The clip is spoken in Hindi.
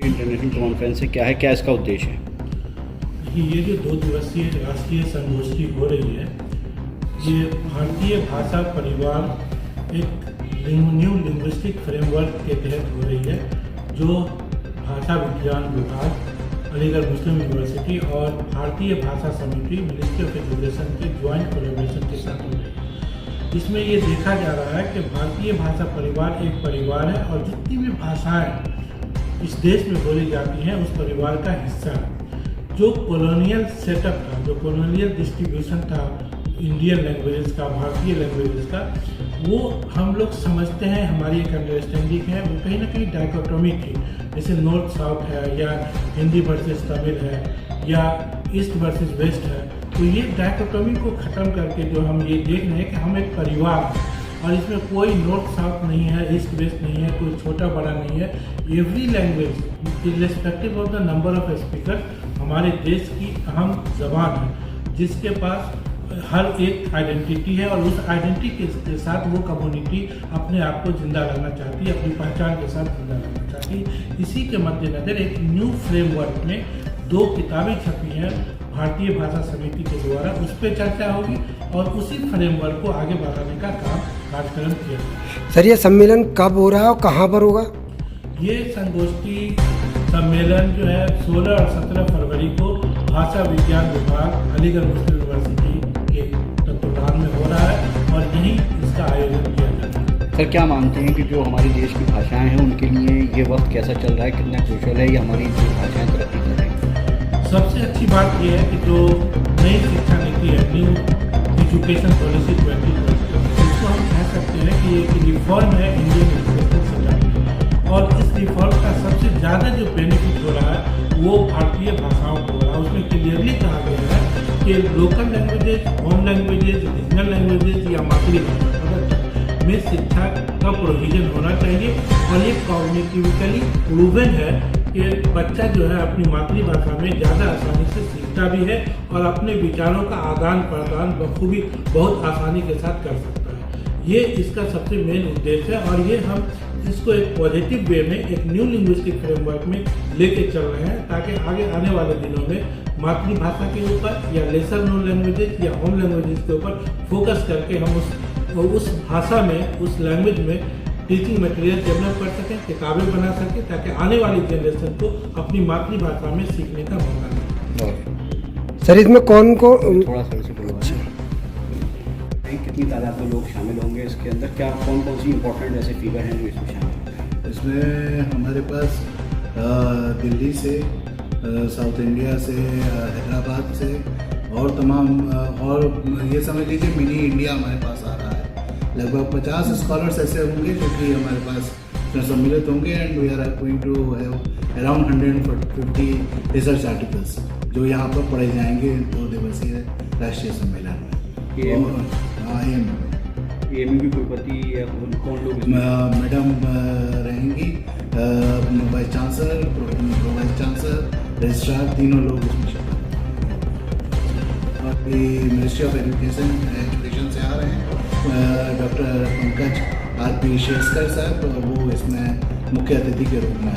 इंटरनेशनल कॉन्फ्रेंस है, क्या है, क्या इसका उद्देश्य है? ये जो 2 दिवसीय राष्ट्रीय संगोष्ठी हो रही है, ये भारतीय भाषा परिवार एक न्यू लिंग्विस्टिक फ्रेमवर्क के तहत हो रही है, जो भाषा विज्ञान विभाग, अलीगढ़ मुस्लिम यूनिवर्सिटी और भारतीय भाषा समिति, मिनिस्ट्री ऑफ एजुकेशन के ज्वाइंट कोलैबोरेशन के साथ हो रही है। इसमें ये देखा जा रहा है कि भारतीय भाषा परिवार एक परिवार है और जितनी भी भाषाएं इस देश में बोली जाती हैं उस परिवार का हिस्सा है। जो कॉलोनियल सेटअप था, जो कॉलोनियल डिस्ट्रीब्यूशन था इंडियन लैंग्वेजेस का, भारतीय लैंग्वेजेस का, वो हम लोग समझते हैं, हमारी एक अंडरस्टैंडिंग है, वो कहीं ना कहीं डायकोटोमी थी। जैसे नॉर्थ साउथ है, या हिंदी वर्सेस तमिल है, या ईस्ट वर्सेस वेस्ट है। तो ये डायकोटोमी को ख़त्म करके जो हम ये देख रहे हैं कि हम एक परिवार हैं और इसमें कोई नॉर्थ साउथ नहीं है, ईस्ट वेस्ट नहीं है, कोई छोटा बड़ा नहीं है। Every language irrespective of the number of speaker हमारे देश की अहम ज़बान है, जिसके पास हर एक आइडेंटिटी है और उस आइडेंटिटी के साथ वो कम्युनिटी अपने आप को जिंदा रखना चाहती है, अपनी पहचान के साथ जिंदा रखना चाहती है। इसी के मद्देनज़र एक न्यू फ्रेमवर्क में 2 किताबें छपी हैं भारतीय भाषा समिति के द्वारा, उस पर चर्चा होगी और उसी फ्रेमवर्क को आगे बढ़ाने का कार्यक्रम किया जाएगा। सर, ये सम्मेलन कब हो रहा है और कहाँ पर होगा? ये संगोष्ठी सम्मेलन जो है 16 और 17 फरवरी को भाषा विज्ञान विभाग, अलीगढ़ मुस्लिम यूनिवर्सिटी के तत्वाधान में हो रहा है और यहीं इसका आयोजन किया जाता है। सर, क्या मानते हैं कि जो हमारे देश की भाषाएं हैं उनके लिए ये वक्त कैसा चल रहा है, कितना क्रूशियल है, या हमारी जो भाषाएं तरक्की कर रही हैं? सबसे अच्छी बात यह है कि जो नई शिक्षा नीति है, न्यू एजुकेशन पॉलिसी 2020, इसको हम कह सकते हैं कि एक रिफॉर्म है इंडियन एजुकेशन सिस्टम, और इस रिफॉर्म का सबसे ज़्यादा जो बेनिफिट हो रहा है वो भारतीय भाषाओं को हो रहा है। उसमें क्लियरली कहा गया है कि local languages, home languages, regional languages या मातृभाषा में शिक्षा का प्रोविजन होना चाहिए। और ये कॉग्निटिविकली प्रूवन है कि बच्चा जो है अपनी मातृभाषा में ज़्यादा आसानी से सीखता भी है और अपने विचारों का आदान प्रदान बखूबी बहुत आसानी के साथ कर सकता है। ये इसका सबसे मेन उद्देश्य है और ये हम इसको एक पॉजिटिव वे में एक न्यू लिंग्विस्टिक फ्रेमवर्क में लेके चल रहे हैं, ताकि आगे आने वाले दिनों में मातृभाषा के ऊपर या लेसर नोन लैंग्वेजेस या होम लैंग्वेजेस के ऊपर फोकस करके हम उस भाषा में, उस लैंग्वेज में टीचिंग मटेरियल डेवलप कर सकें, किताबें बना सकें, ताकि आने वाली जनरेशन को अपनी मातृभाषा में सीखने का मौका मिले। सर, इसमें कौन को थोड़ा सा से बोलवा कितनी तादाद में लोग शामिल होंगे इसके अंदर, क्या कौन कौन सी इंपॉर्टेंट ऐसे फिगर हैं जो इसमें शामिल हैं? इसमें हमारे पास दिल्ली से, साउथ इंडिया से, हैदराबाद से और तमाम, और ये समझ लीजिए मिनी इंडिया हमारे पास आ रहा है। लगभग 50 स्कॉलर्स ऐसे होंगे जो कि हमारे पास सम्मिलित होंगे and we are going to have around 150 research articles जो यहाँ पर पढ़े जाएंगे 2 दिवसीय राष्ट्रीय सम्मेलन में। एम भी कुलपति या कौन लोग? मैडम रहेंगी, vice chancellor, pro vice chancellor, registrar, तीनों लोग इसमें शामिल हैं। और मिनिस्ट्री ऑफ एजुकेशन से आ रहे हैं डॉक्टर पंकज आर पी शेरस्कर साहब, वो इसमें मुख्य अतिथि के रूप में